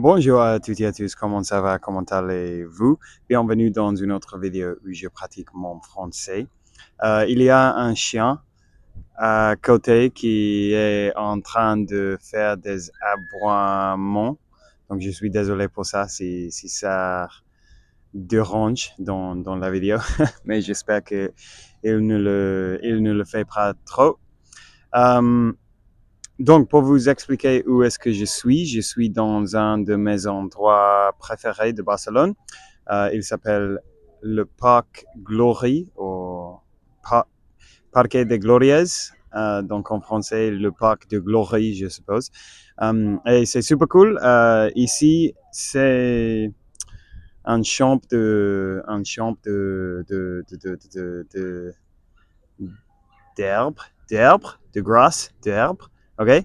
Bonjour à toutes et à tous, comment ça va, comment allez-vous? Bienvenue dans une autre vidéo où je pratique mon français. Il y a un chien à côté qui est en train de faire des aboiements. Donc je suis désolé pour ça si ça dérange dans la vidéo, mais j'espère qu'il ne le fait pas trop. Donc, pour vous expliquer où est-ce que je suis dans un de mes endroits préférés de Barcelone. Il s'appelle le Parc Glory, ou Parque de Glorias. Donc, en français, le Parc de Glory, je suppose. Et c'est super cool. Ici, c'est un champ de grass, d'herbe, ok.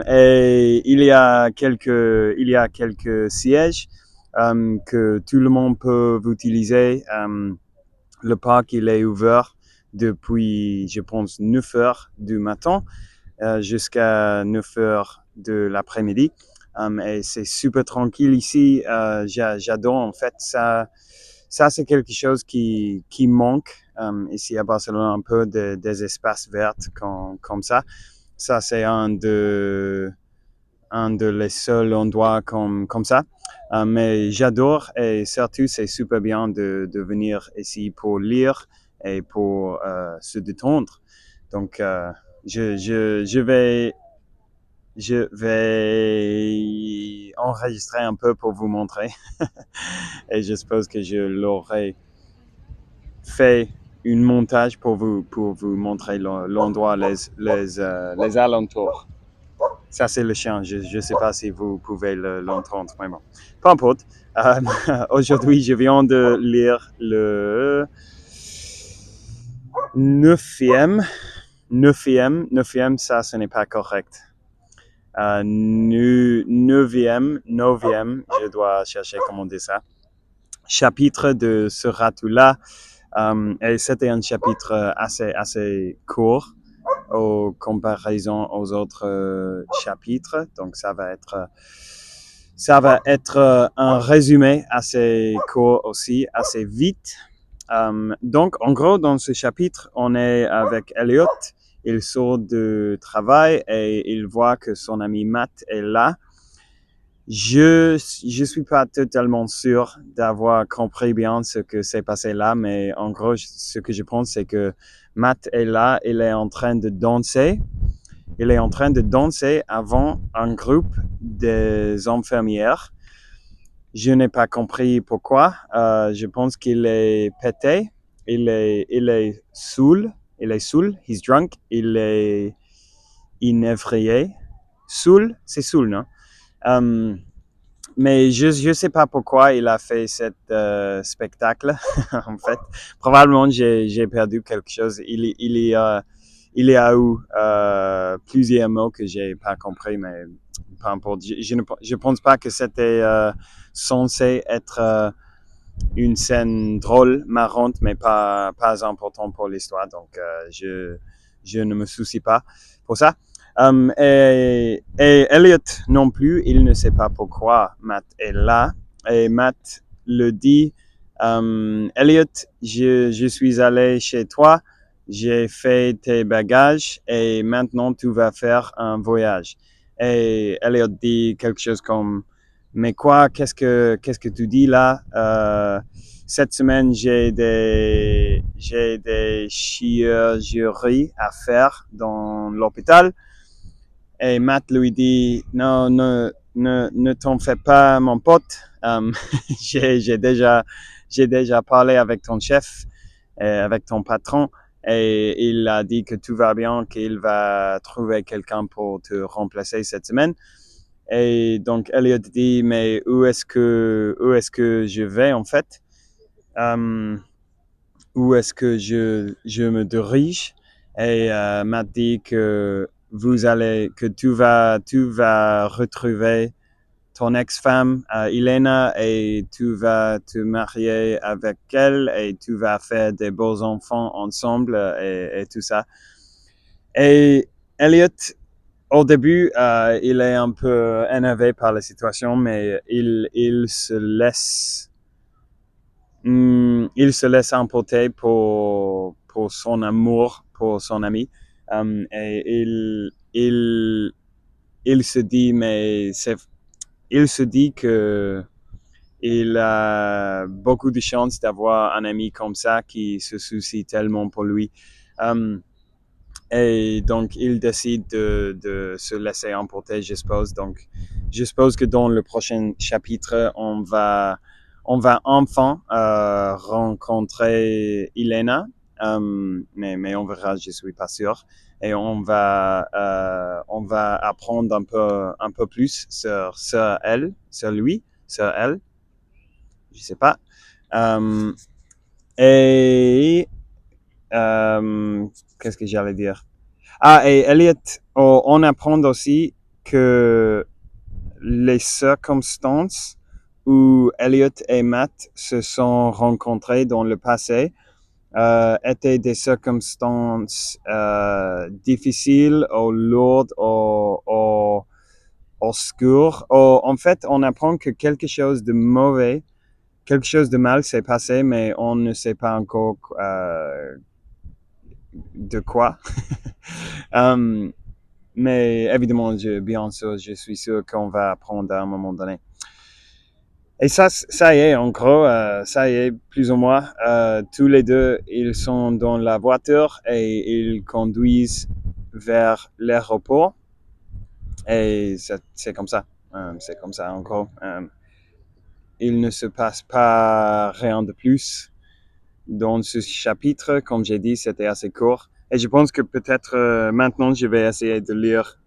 Et il y a quelques sièges que tout le monde peut utiliser. Le parc il est ouvert depuis, je pense, 9 heures du matin jusqu'à 9 heures de l'après-midi. Et c'est super tranquille ici. J'adore en fait ça. Ça, c'est quelque chose qui manque ici à Barcelone, un peu des espaces verts comme ça. Ça, c'est un de les seuls endroits comme ça. Mais j'adore et surtout, c'est super bien de venir ici pour lire et pour se détendre. Donc, je vais enregistrer un peu pour vous montrer. Et je suppose que je l'aurai fait une montage pour vous montrer l'endroit, les alentours. Ça, c'est le chien. Je ne sais pas si vous pouvez l'entendre vraiment. Peu importe. Aujourd'hui, je viens de lire le neuvième, ça, ce n'est pas correct. Neuvième, je dois chercher comment dire ça. Chapitre de ce ratou-là. Et c'était un chapitre assez court en comparaison aux autres chapitres. Donc, ça va être un résumé assez court aussi, assez vite. Donc, en gros, dans ce chapitre, on est avec Elliot. Il sort du travail et il voit que son ami Matt est là. Je suis pas totalement sûr d'avoir compris bien ce que s'est passé là, mais en gros, ce que je pense, c'est que Matt est là, il est en train de danser. Il est en train de danser avant un groupe des infirmières. Je n'ai pas compris pourquoi. Je pense qu'il est pété. Il est saoul. He's drunk. Il est inébrié. Saoul, c'est saoul, non? Mais je sais pas pourquoi il a fait cet spectacle. En fait, probablement j'ai perdu quelque chose. Il y a eu plusieurs mots que j'ai pas compris, mais peu importe. Je pense pas que c'était censé être une scène drôle, marrante, mais pas important pour l'histoire. Donc je ne me soucie pas pour ça. Et Elliot non plus, il ne sait pas pourquoi Matt est là. Et Matt le dit, Elliot, je suis allé chez toi, j'ai fait tes bagages et maintenant tu vas faire un voyage. Et Elliot dit quelque chose comme, mais quoi, qu'est-ce que tu dis là? Cette semaine, j'ai des chirurgies à faire dans l'hôpital. Et Matt lui dit, non, ne t'en fais pas, mon pote. J'ai déjà parlé avec ton chef, avec ton patron, et il a dit que tout va bien, qu'il va trouver quelqu'un pour te remplacer cette semaine. Et donc Elliot dit, mais où est-ce que je vais en fait? Où est-ce que je me dirige? Et Matt dit que tu vas retrouver ton ex-femme, Elena, et tu vas te marier avec elle, et tu vas faire des beaux enfants ensemble, et tout ça. Et Elliot au début, il est un peu énervé par la situation, mais il se laisse emporter pour son amour pour son ami. Et il se dit, il se dit que il a beaucoup de chance d'avoir un ami comme ça qui se soucie tellement pour lui. Um, et donc, il décide de se laisser emporter, je suppose. Donc, je suppose que dans le prochain chapitre, on va enfin rencontrer Elena. Mais on verra, je suis pas sûr. Et on va apprendre un peu plus sur lui, sur elle, je sais pas. Euh, et qu'est-ce que j'allais dire? Ah, et Elliot, on apprend aussi que les circonstances où Elliot et Matt se sont rencontrés dans le passé étaient des circonstances difficiles ou lourdes ou obscures. En fait, on apprend que quelque chose de mal s'est passé, mais on ne sait pas encore de quoi. um, mais évidemment, bien sûr, je suis sûr qu'on va apprendre à un moment donné. Et ça y est, en gros, ça y est, plus ou moins, tous les deux, ils sont dans la voiture et ils conduisent vers l'aéroport. Et c'est comme ça. C'est comme ça, en gros. Il ne se passe pas rien de plus dans ce chapitre. Comme j'ai dit, c'était assez court. Et je pense que peut-être maintenant, je vais essayer de lire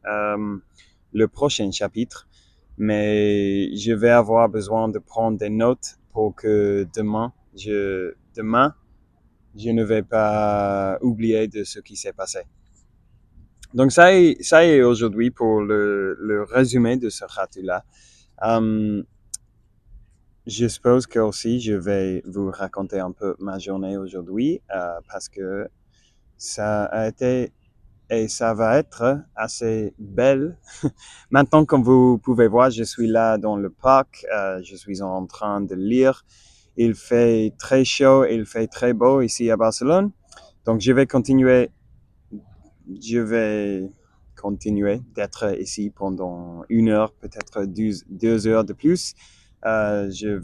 le prochain chapitre. Mais je vais avoir besoin de prendre des notes pour que demain, je ne vais pas oublier de ce qui s'est passé. Donc ça y est aujourd'hui pour le résumé de ce ratu-là. Je suppose que aussi je vais vous raconter un peu ma journée aujourd'hui parce que ça a été et ça va être assez belle. Maintenant, comme vous pouvez voir, je suis là dans le parc, je suis en train de lire. Il fait très chaud, il fait très beau ici à Barcelone. Donc je vais continuer d'être ici pendant 1 heure, peut-être 2 heures de plus. Je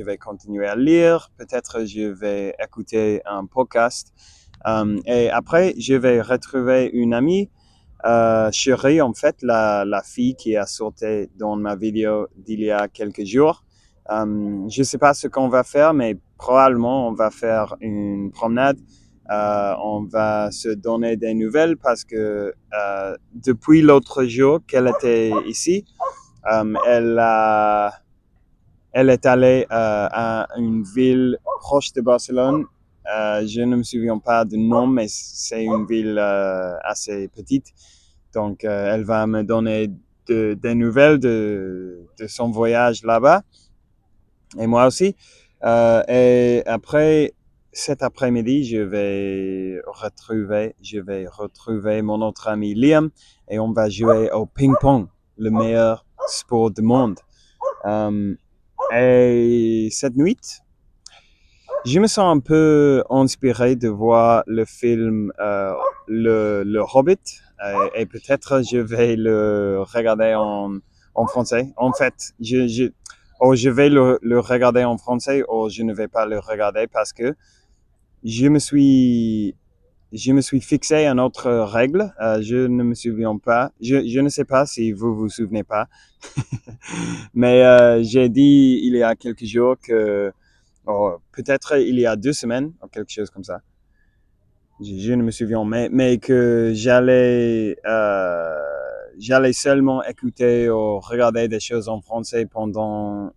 vais continuer à lire. Peut-être je vais écouter un podcast. Et après, je vais retrouver une amie, Chérie, en fait, la fille qui a sauté dans ma vidéo d'il y a quelques jours. Je ne sais pas ce qu'on va faire, mais probablement on va faire une promenade. On va se donner des nouvelles parce que depuis l'autre jour qu'elle était ici, elle est allée à une ville proche de Barcelone. Je ne me souviens pas du nom, mais c'est une ville assez petite. Donc, elle va me donner des nouvelles de son voyage là-bas. Et moi aussi. Et après, cet après-midi, je vais retrouver mon autre ami Liam et on va jouer au ping-pong, le meilleur sport du monde. Et cette nuit, je me sens un peu inspiré de voir le film le Hobbit et peut-être je vais le regarder en français. En fait, je vais le regarder en français ou je ne vais pas le regarder parce que je me suis je me suis fixé une autre règle. Je ne me souviens pas. Je ne sais pas si vous vous souvenez pas. Mais j'ai dit il y a quelques jours que, peut-être il y a 2 semaines, ou quelque chose comme ça. Je ne me souviens, mais que j'allais seulement écouter ou regarder des choses en français pendant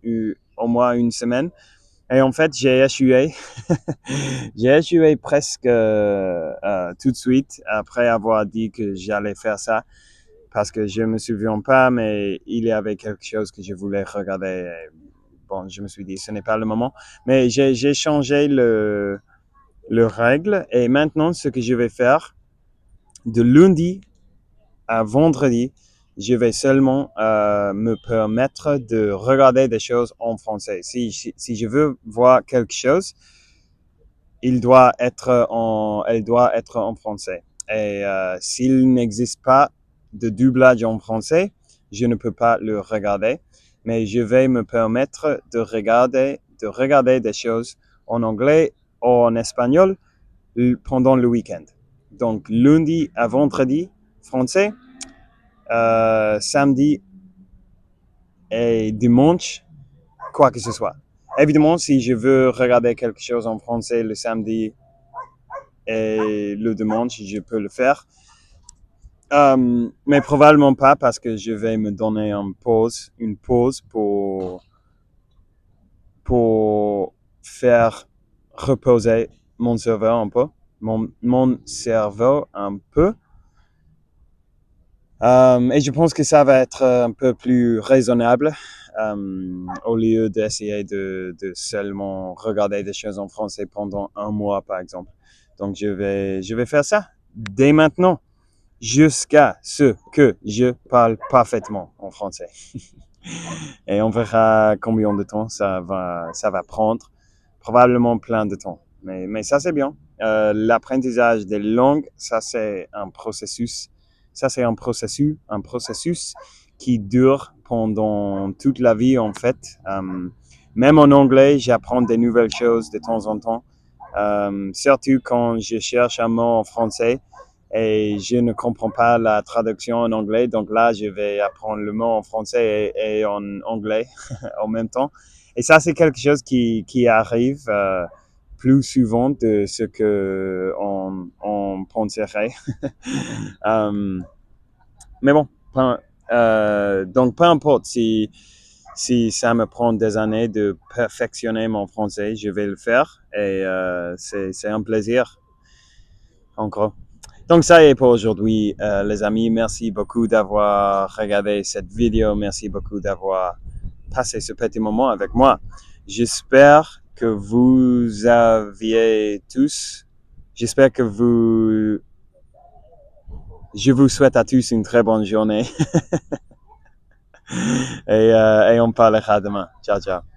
au moins 1 semaine. Et en fait, j'ai échoué. J'ai échoué presque tout de suite après avoir dit que j'allais faire ça parce que je me souviens pas, mais il y avait quelque chose que je voulais regarder. Bon, je me suis dit, ce n'est pas le moment. Mais j'ai changé le règle et maintenant, ce que je vais faire de lundi à vendredi, je vais seulement me permettre de regarder des choses en français. Si je veux voir quelque chose, elle doit être en français. Et s'il n'existe pas de doublage en français, je ne peux pas le regarder. Mais je vais me permettre de regarder des choses en anglais ou en espagnol pendant le week-end. Donc lundi à vendredi, français, samedi et dimanche, quoi que ce soit. Évidemment, si je veux regarder quelque chose en français le samedi et le dimanche, je peux le faire. Mais probablement pas parce que je vais me donner une pause pour faire reposer mon cerveau un peu. Mon cerveau un peu. Et je pense que ça va être un peu plus raisonnable au lieu d'essayer de seulement regarder des choses en français pendant un mois, par exemple. Donc, je vais faire ça dès maintenant jusqu'à ce que je parle parfaitement en français. Et on verra combien de temps ça va prendre. Probablement plein de temps. Mais ça, c'est bien. L'apprentissage des langues, ça, c'est un processus. Ça, c'est un processus qui dure pendant toute la vie, en fait. Même en anglais, j'apprends des nouvelles choses de temps en temps. Surtout quand je cherche un mot en français et je ne comprends pas la traduction en anglais. Donc là, je vais apprendre le mot en français et en anglais en même temps. Et ça, c'est quelque chose qui arrive plus souvent de ce qu'on penserait. Mais bon, donc peu importe si ça me prend des années de perfectionner mon français, je vais le faire et c'est un plaisir, en gros. Donc ça y est pour aujourd'hui, les amis. Merci beaucoup d'avoir regardé cette vidéo. Merci beaucoup d'avoir passé ce petit moment avec moi. J'espère que vous aviez tous, j'espère que je vous souhaite à tous une très bonne journée et on parlera demain. Ciao, ciao.